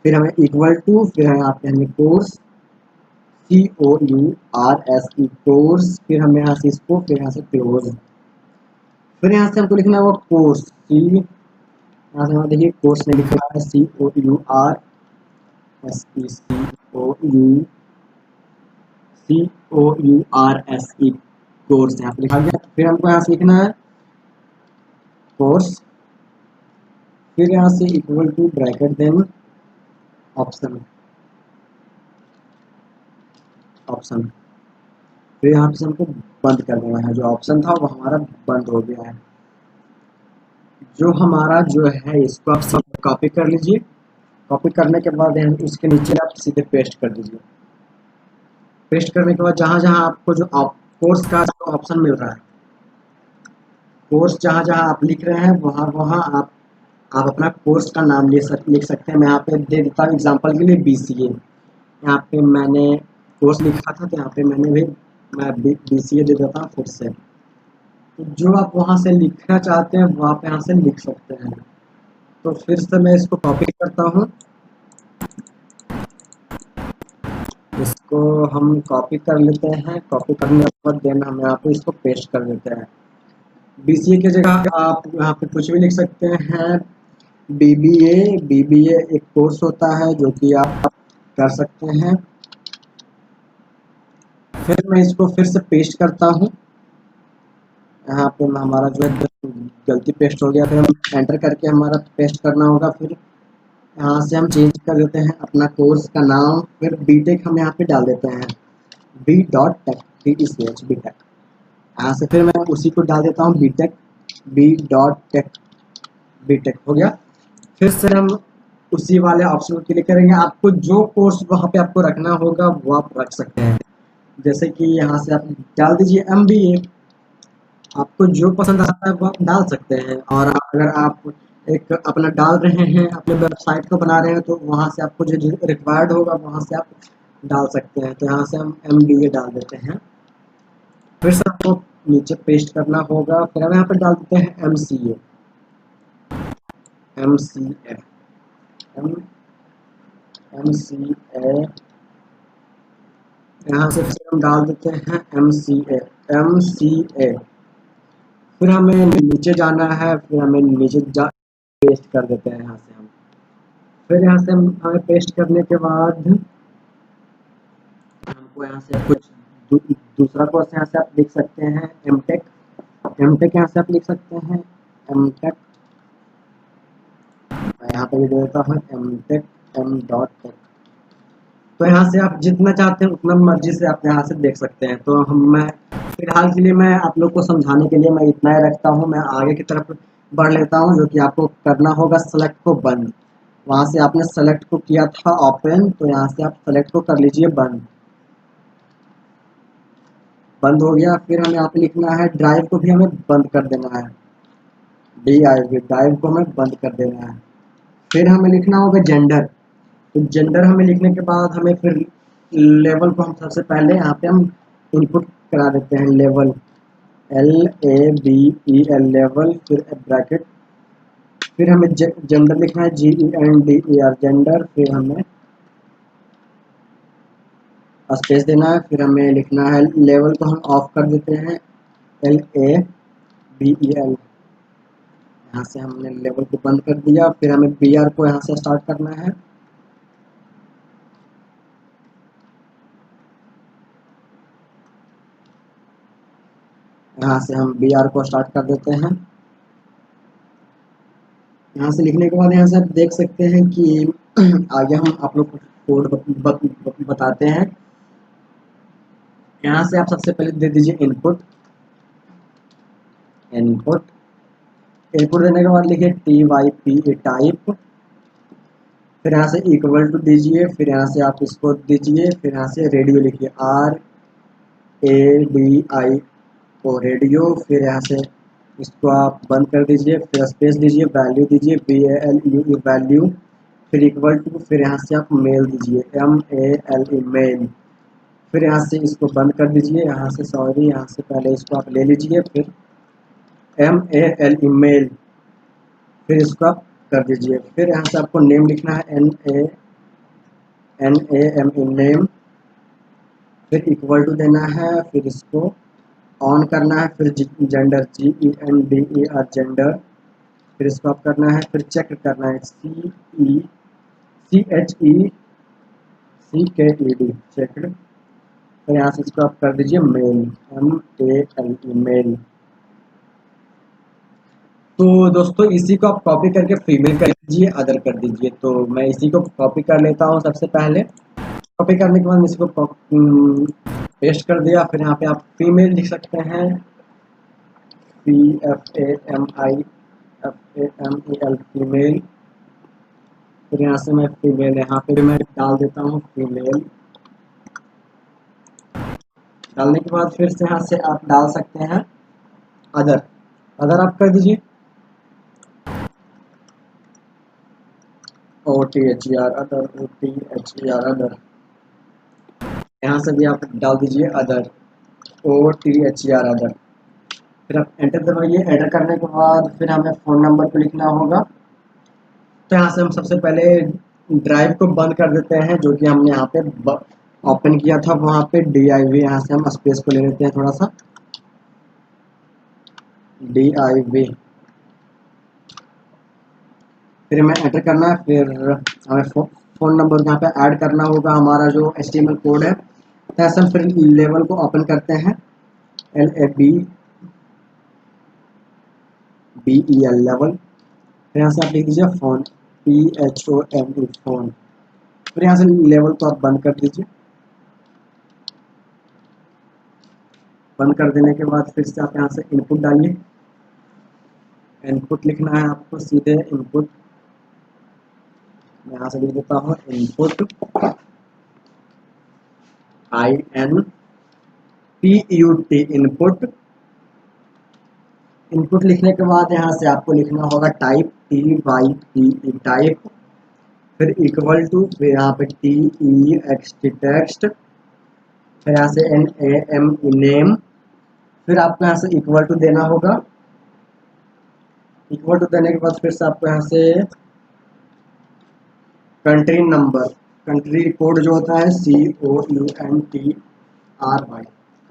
फिर हमें इक्वल टू, फिर यहाँ पे हमें कोर्स, COURSE, कोर्स। फिर हमें यहाँ से इसको, फिर यहाँ से क्लोज। फिर यहाँ से हमको लिखना होगा कोर्स, यहाँ से देखिए कोर्स में लिखा है COURSE, कोर्स यहाँ पे लिखा गया। फिर हमको यहाँ से लिखना है कोर्स, फिर यहाँ से equal to bracket then option, फिर यहाँ से हमको बंद कर देना है। जो ऑप्शन था वो हमारा बंद हो गया है। जो हमारा जो है इसको आप सब कॉपी कर लीजिए। कॉपी करने के बाद उसके नीचे आप सीधे पेस्ट कर दीजिए। पेस्ट करने के बाद जहाँ जहाँ आपको जो कोर्स का ऑप्शन मिल रहा है, कोर्स जहाँ जहाँ आप लिख रहे हैं वहाँ वहाँ आप अपना कोर्स का नाम लिख सकते हैं। मैं यहाँ पे दे देता हूँ एग्जांपल के लिए BCA। यहाँ पे मैंने कोर्स लिखा था तो यहाँ पे मैं BCA दे देता हूँ फिर से। तो जो आप वहाँ से लिखना चाहते हैं वो आप यहाँ से लिख सकते हैं। तो फिर से मैं इसको कॉपी करता हूँ। इसको हम कॉपी कर लेते हैं। कॉपी करने के बाद देन हम यहाँ पे इसको पेस्ट कर देते हैं। BCA की जगह आप यहाँ पे कुछ भी लिख सकते हैं। बीबीए एक कोर्स होता है जो कि आप कर सकते हैं। फिर मैं इसको फिर से पेस्ट करता हूँ। यहाँ पे हमारा जो है गलती पेस्ट हो गया, फिर हम एंटर करके हमारा पेस्ट करना होगा। फिर यहाँ से हम चेंज कर देते हैं अपना कोर्स का नाम, फिर बीटेक हम यहाँ पे डाल देते हैं, B.Tech, BTCH बीटेक। यहाँ से फिर मैं उसी को डाल देता हूँ बीटेक, B.Tech बीटेक हो गया। फिर से हम उसी वाले ऑप्शन को क्लिक करेंगे। आपको जो कोर्स वहाँ पे आपको रखना होगा वो आप रख सकते हैं। जैसे कि यहाँ से आप डाल दीजिए MBA, आपको जो पसंद आता है वो आप डाल सकते हैं। और अगर आप एक अपना डाल रहे हैं, अपने वेबसाइट को बना रहे हैं, तो वहाँ से आपको जो रिक्वायर्ड होगा वहाँ से आप डाल सकते हैं। तो यहाँ से हम MBA डाल देते हैं। फिर से आपको नीचे पेस्ट करना होगा, फिर हम यहाँ पर डाल देते हैं MCA, MCA, MCA। यहाँ से फिर हम डाल देते हैं MCA। फिर हमें नीचे जाना है, फिर हमें नीचे जा पेस्ट कर देते हैं यहाँ से हम। फिर यहाँ से हमें पेस्ट करने के बाद हमको यहाँ से कुछ दूसरा कोर्स यहाँ से आप लिख सकते हैं एमटेक। एमटेक यहाँ से आप लिख सकते हैं एमटेक। मैं यहाँ पे दे देता हूँ एमटेक, M.Tech। तो यहाँ से आप जितना चाहते हैं उतना मर्जी से आप यहाँ से देख सकते हैं। तो मैं फिलहाल के लिए मैं आप लोग को समझाने के लिए मैं इतना ही रखता हूँ। मैं आगे की तरफ बढ़ लेता हूँ, जो कि आपको करना होगा सेलेक्ट को बंद। वहाँ से आपने सेलेक्ट को किया था ओपन, तो यहाँ से आप सेलेक्ट को कर लीजिए बंद। बंद हो गया। फिर हमें यहाँ पे लिखना है ड्राइव को भी हमें बंद कर देना है, DIV, ड्राइव को हमें बंद कर देना है। फिर हमें लिखना होगा जेंडर। तो जेंडर हमें लिखने के बाद हमें फिर लेवल को हम सबसे पहले यहाँ पे हम इनपुट करा देते हैं, लेवल, LABEL लेवल, फिर ब्रैकेट। फिर हमें जेंडर लिखना है GENDER जेंडर। फिर हमें स्पेस देना है। फिर हमें लिखना है लेवल को हम ऑफ कर देते हैं, LABEL। यहाँ से हमने लेवल को बंद कर दिया। फिर हमें BR को यहाँ से स्टार्ट करना है। यहाँ से हम BR को स्टार्ट कर देते हैं। यहाँ से लिखने के बाद यहाँ से आप देख सकते हैं कि आगे हम आप लोग को कोड बताते हैं। यहाँ से आप सबसे पहले दे दीजिए इनपुट। इनपुट देने के बाद लिखिए TYP टाइप। फिर यहाँ से इक्वल टू दीजिए। फिर यहाँ से आप इसको दीजिए। फिर यहाँ से रेडियो लिखिए, RADIO रेडियो। फिर यहाँ से इसको आप बंद कर दीजिए। फिर स्पेस दीजिए, वैल्यू दीजिए VALU वैल्यू। फिर इक्वल टू, फिर यहाँ से आप मेल दीजिए, MALE मेल। फिर यहाँ से इसको बंद कर दीजिए। यहाँ से सॉरी, यहाँ से पहले इसको आप ले लीजिए। फिर MALE मेल, फिर इसको आप कर दीजिए। फिर यहाँ से आपको नेम लिखना है, NAME नेम। फिर इक्वल टू देना है। फिर इसको ऑन करना है। फिर जेंडर, GENDER जेंडर। फिर इसको आप करना है। फिर चेक करना है, CHECKED चेकड। फिर यहाँ से इसको आप कर दीजिए मेल, MALE मेल। तो दोस्तों इसी को आप कॉपी करके फीमेल कर दीजिए, अदर कर दीजिए। तो मैं इसी को कॉपी कर लेता हूँ सबसे पहले। कॉपी करने के बाद इसको पेस्ट कर दिया। फिर यहाँ पे आप फीमेल लिख सकते हैं, FAMEL फीमेल। फिर यहाँ से मैं फीमेल यहाँ पे मैं डाल देता हूँ फीमेल। डालने के बाद फिर से यहाँ से आप डाल सकते हैं अदर। अदर आप कर दीजिए, OTHER अदर, OTHER अदर। यहाँ से भी आप डाल दीजिए अदर, OTHER अदर। फिर आप एंटर दबाइए। एंटर करने के बाद फिर हमें फ़ोन नंबर को लिखना होगा। तो यहाँ से हम सबसे पहले ड्राइव को बंद कर देते हैं, जो कि हमने यहाँ पे ओपन किया था वहाँ पे DIV। यहाँ से हम स्पेस को ले लेते हैं थोड़ा सा, DIV। फिर हमें एंटर करना है, फिर हमें फ़ोन नंबर यहाँ पे ऐड करना होगा हमारा जो HTML कोड है। तो ऐसे हम फिर लेवल को ओपन करते हैं, LABBEL लेवल। फिर यहाँ से आप लिख दीजिए फ़ोन, PHONE फ़ोन। फिर यहाँ से लेवल को आप बंद कर दीजिए। बंद कर देने के बाद फिर से आप यहाँ से इनपुट डालिए। इनपुट लिखना है आपको सीधे इनपुट, मैं यहाँ से लिख देता हूँ इनपुट, INPUT इनपुट। इनपुट लिखने के बाद यहाँ से आपको लिखना होगा टाइप, TYPE टाइप, फिर इक्वल टू, फिर यहाँ पे TEXT टेक्स्ट, फिर यहाँ से NAME नेम। फिर आपको यहाँ से इक्वल टू देना होगा। इक्वल टू देने के बाद फिर से आपको यहाँ से कंट्री नंबर, कंट्री कोड जो होता है COUNTRY,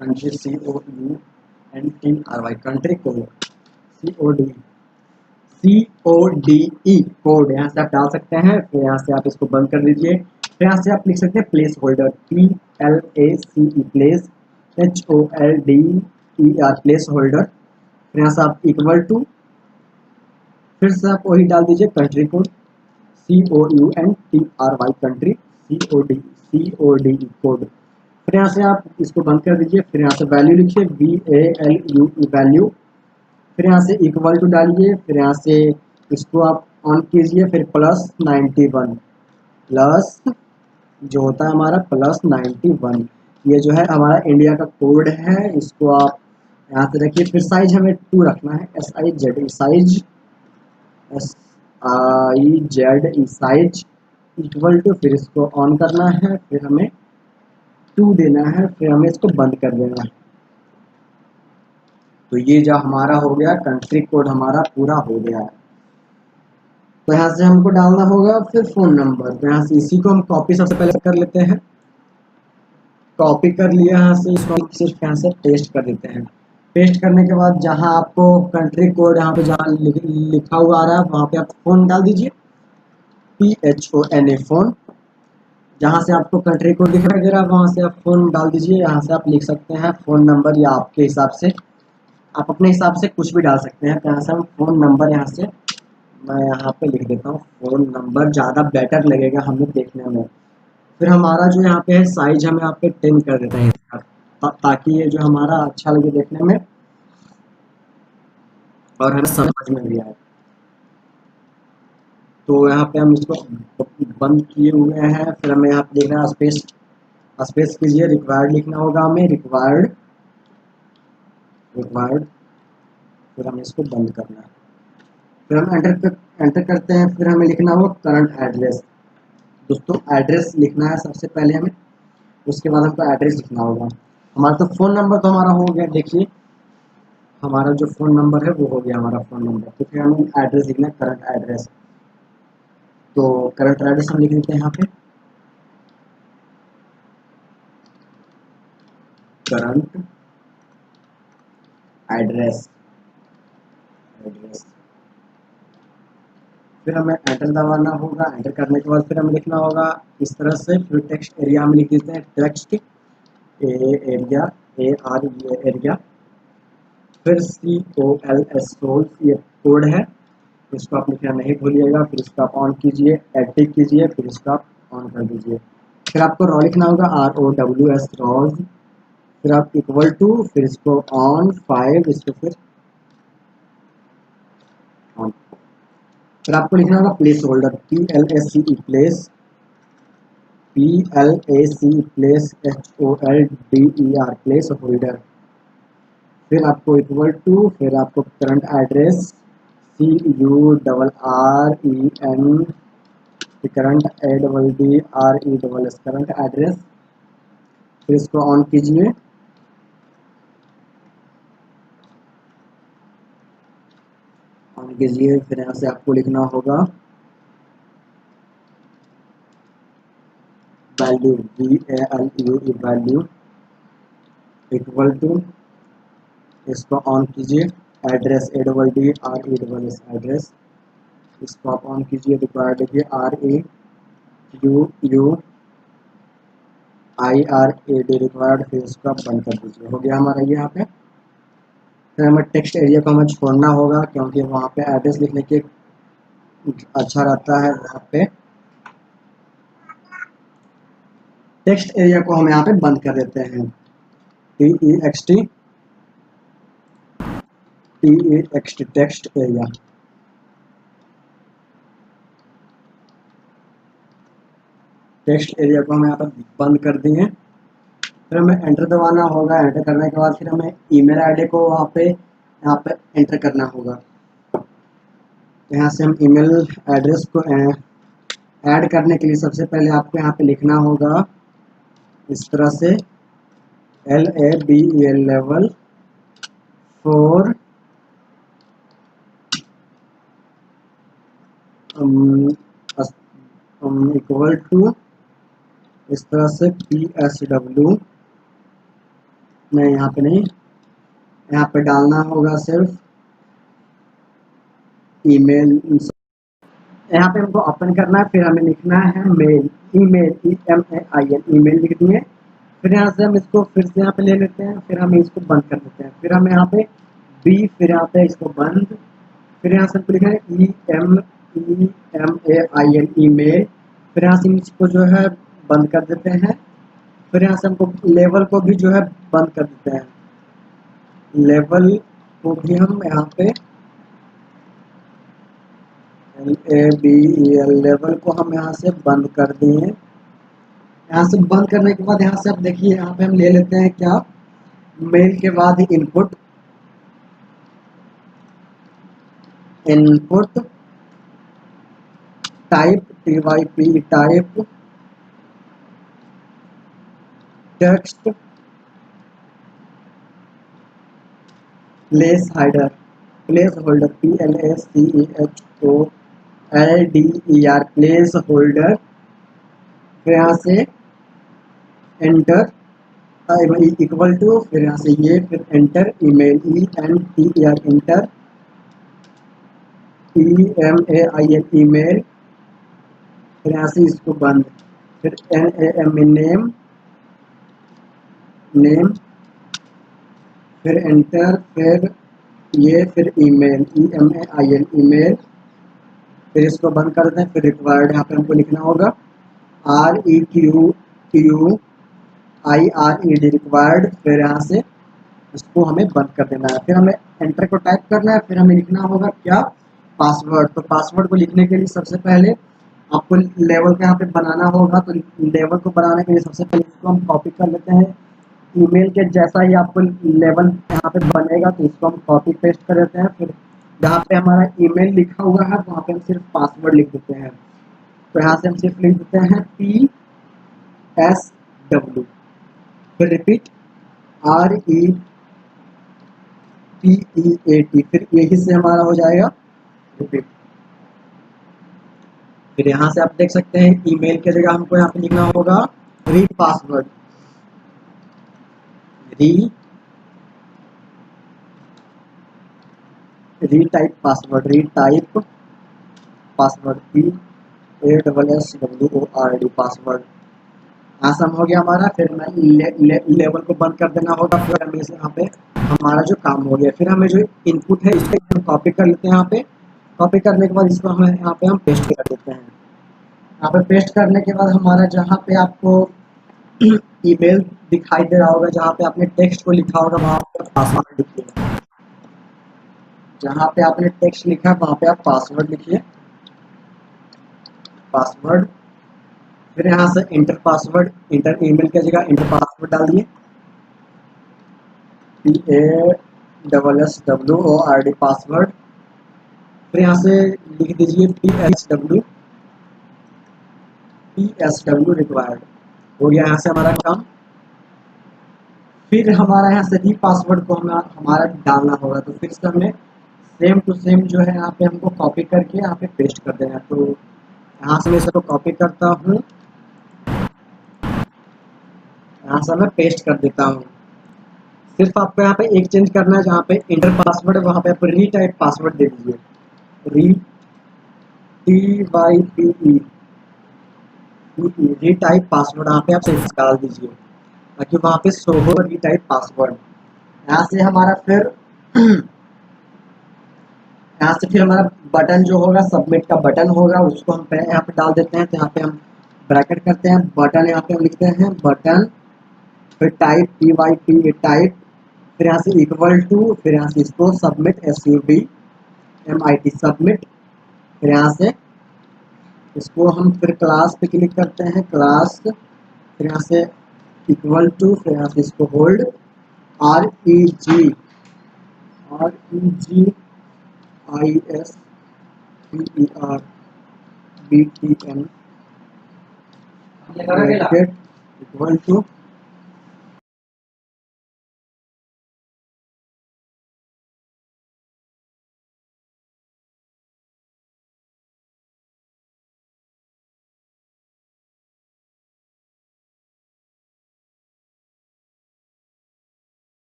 country COUNTRY, country code CODE code यहाँ से आप डाल सकते हैं। फिर यहाँ से आप इसको बंद कर दीजिए। फिर यहाँ से आप लिख सकते हैं place holder, PLACE place, HOLDER place holder. फिर यहाँ से आप इक्वल टू, फिर से आप वही डाल दीजिए country code COUNTRY, country CODE code. फिर यहाँ से आप इसको बंद कर दीजिए। फिर यहाँ से वैल्यू लिखिए VALUE वैल्यू। फिर यहाँ से इक्वल टू डालिए। फिर यहाँ से इसको आप ऑन कीजिए। फिर +91 प्लस जो होता है हमारा +91, ये जो है हमारा इंडिया का कोड है। इसको आप यहाँ से रखिए। फिर साइज हमें 2 रखना है, SIZ size, SIZ size equal to, फिर इसको ऑन करना है। फिर हमें 2 देना है। फिर हमें इसको बंद कर देना है। तो ये जो हमारा हो गया कंट्री कोड हमारा पूरा हो गया है। तो यहाँ से हमको डालना होगा फिर फ़ोन नंबर। तो यहाँ से इसी को हम कॉपी सबसे पहले कर लेते हैं। कॉपी कर लिया, यहाँ से इसको हम सिर्फ यहाँ से पेस्ट कर देते हैं। पेस्ट करने के बाद जहाँ आपको कंट्री कोड यहाँ पे जहाँ लिखा हुआ आ रहा है वहाँ पे आप फ़ोन डाल दीजिए, PHONE फ़ोन। जहाँ से आपको कंट्री कोड दिखाई दे रहा है वहाँ से आप फ़ोन डाल दीजिए। यहाँ से आप लिख सकते हैं फ़ोन नंबर, या आपके हिसाब से आप अपने हिसाब से कुछ भी डाल सकते हैं। तो यहाँ से हम फ़ोन नंबर, यहाँ से मैं यहाँ पे लिख देता हूँ फ़ोन नंबर, ज़्यादा बेटर लगेगा हमें देखने में। फिर हमारा जो यहाँ पे है साइज हम यहाँ पे 10 कर देते हैं इसका, ताकि ये जो हमारा अच्छा लगे देखने में और हमें समझ में भी आए। तो यहाँ पे हम इसको बंद किए हुए हैं। फिर हमें यहाँ पे देखना है स्पेस कीजिए, रिक्वायर्ड लिखना होगा हमें, रिक्वायर्ड। फिर हमें इसको बंद करना है। फिर हम एंटर करते हैं। फिर हमें लिखना होगा करंट एड्रेस। दोस्तों एड्रेस लिखना है सबसे पहले हमें, उसके बाद हमको एड्रेस लिखना होगा। हमारा तो फ़ोन नंबर तो हमारा हो गया, देखिए हमारा जो फ़ोन नंबर है वो हो गया हमारा फ़ोन नंबर। तो फिर हमें एड्रेस लिखना है करंट एड्रेस। तो करंट एड्रेस हम लिख देते हैं यहाँ पे, करंट एड्रेस। फिर हमें एंटर दबाना होगा। एंटर करने के बाद फिर हमें लिखना होगा इस तरह से। फिर टेक्स्ट एरिया में लिख देते हैं टेक्स्ट एरिया, AR ये एरिया। फिर COLS सोल्स ये कोड है, इसको आप लिखना नहीं भूलिएगा। फिर इसको आप ऑन कीजिए, एक्टिव कीजिए, फिर इसको आप ऑन कर दीजिए। फिर आपको रॉ लिखना होगा, ROWS रॉज। फिर आप इक्वल टू, फिर इसको ऑन 5, इसको फिर ऑन। फिर आपको लिखना होगा place holder, PLACE place, place HOLDER place holder. फिर आपको इक्वल टू, फिर आपको current address CURREN, current ADDRESS current address. फिर इसको ऑन कीजिए। फिर यहाँ से आपको लिखना होगा value, VALUE value equal to, इसको ऑन कीजिए, एड्रेस ADDRESS एड्रेस। इसको आप ऑन कीजिए, रिक्वायर्ड लिखिए RAQUIRAD रिक्वायर्ड, फिर इसको आप बंद कर दीजिए। हो गया हमारा ये यहाँ पे। फिर हमें टेक्स्ट एरिया को हमें छोड़ना होगा, क्योंकि वहाँ पे एड्रेस लिखने के अच्छा रहता है। वहाँ पे टेक्स्ट एरिया को हम यहाँ पे बंद कर देते हैं। TEXT text area. Text area को हम यहाँ पर बंद कर दिए। फिर हमें एंटर दबाना होगा। एंटर करने के बाद फिर हमें ईमेल आईडी को वहाँ पे एंटर करना होगा। यहाँ से हम ईमेल एड्रेस को ऐड करने के लिए सबसे पहले आपको यहाँ पे लिखना होगा इस तरह से LABEL लेवल 4 इक्वल टू, इस तरह से PSW में यहाँ पे नहीं, यहाँ पे डालना होगा सिर्फ ईमेल। यहाँ पे हमको ओपन करना है, फिर हमें लिखना है मेल, ईमेल EMAIL, ईमेल लिख दिए। फिर यहाँ से हम इसको फिर से यहाँ पे ले लेते हैं, फिर हम इसको बंद कर देते हैं। फिर हम यहाँ पे B, फिर यहाँ पे इसको बंद, फिर यहाँ से हमको लिखना है EMAIL ईमेल। फिर यहाँ से इसको जो है बंद कर देते हैं। फिर यहाँ से हमको लेवल को भी जो है बंद कर देते हैं। लेवल को भी हम यहाँ पे LABEL लेवल को हम यहाँ से बंद कर दिए। यहाँ से बंद करने के बाद यहाँ से आप देखिए, यहाँ पे हम ले लेते हैं क्या, मेल के बाद input type TYP type text place holder PLACHOLDER place holder. फिर यहाँ से एंटर इक्वल टू, फिर यहाँ से ये, फिर enter email ENTER enter EMAIL email. फिर यहाँ से इसको बंद, फिर NAM नेम, फिर एंटर, फिर ये, फिर ईमेल EMAIL ईमेल। फिर इसको बंद कर दें। फिर रिक्वायर्ड यहाँ पे हमको लिखना होगा REQUIRED रिक्वायर्ड। फिर यहाँ से इसको हमें बंद कर देना है। फिर हमें एंटर को टाइप करना है। फिर हमें लिखना होगा क्या, पासवर्ड। तो पासवर्ड को लिखने के लिए सबसे पहले आपको लेवल का यहाँ पे बनाना होगा। तो लेवल को बनाने के लिए सबसे पहले इसको हम कॉपी कर लेते हैं। ईमेल के जैसा ही आपको लेवल यहाँ पे बनेगा, तो इसको हम कॉपी पेस्ट कर देते हैं। फिर जहाँ पे हमारा ईमेल लिखा हुआ है वहाँ पे हम सिर्फ पासवर्ड लिख देते हैं। तो यहाँ से हम सिर्फ लिख देते हैं PSW, फिर रिपीट REPEAT, फिर यही से हमारा हो जाएगा रिपीट। फिर यहाँ से आप देख सकते हैं ईमेल के जगह हमको यहाँ पे लिखना होगा री पासवर्ड, रीटाइप पासवर्ड PASSWORD आसान हो गया हमारा। फिर लेवल को बंद कर देना होगा। फिर हमें यहाँ पे हमारा जो काम हो गया। फिर हमें जो इनपुट है इसको हम कॉपी कर लेते हैं। यहाँ पे कॉपी करने के बाद इसको हमें यहाँ पे हम पेस्ट कर देते हैं। यहाँ पे पेस्ट करने के बाद हमारा जहाँ पे आपको ईमेल दिखाई दे रहा होगा, जहाँ पे आपने टेक्स्ट को लिखा होगा वहाँ पे पासवर्ड लिखिए। जहाँ पे आपने टेक्स्ट लिखा है वहाँ पे आप पासवर्ड लिखिए, पासवर्ड। फिर यहाँ से इंटर पासवर्ड, इंटर ईमेल की जगह इंटर पासवर्ड डालिए, PASSWORD पासवर्ड। फिर यहाँ से लिख दीजिए PSW रिक्वायर्ड। हो गया यहाँ से हमारा काम। फिर हमारा यहाँ से री पासवर्ड को हमारा डालना होगा। तो फिर से हमने सेम टू सेम जो है यहाँ पे हमको कॉपी करके यहाँ पे पेस्ट कर देना। तो यहाँ से मैं इसको कॉपी करता हूँ, यहाँ से मैं पेस्ट कर देता हूँ। सिर्फ आपको यहाँ पे एक चेंज करना है, जहाँ पे इंटर पासवर्ड है वहाँ पे आप री टाइप पासवर्ड दे दीजिए, री DYPE रीटाइप पासवर्ड यहाँ पे आप सही से डाल दीजिए ताकि वहाँ पे शो हो रीटाइप पासवर्ड। यहाँ से हमारा फिर यहाँ से फिर हमारा बटन जो होगा सबमिट का बटन होगा, उसको हम यहाँ पे डाल देते हैं। तो यहाँ पे हम ब्रैकेट करते हैं, बटन यहाँ पे हम लिखते हैं बटन, फिर टाइप TYP टाइप, फिर यहाँ से इक्वल टू, फिर यहाँ से इसको सबमिट SUBMIT सबमिट, फिर यहाँ से इसको हम फिर क्लास पे क्लिक करते हैं, क्लास, फिर यहाँ से इक्वल टू, फिर यहाँ से इसको hold REGISPERBTN bracket equal to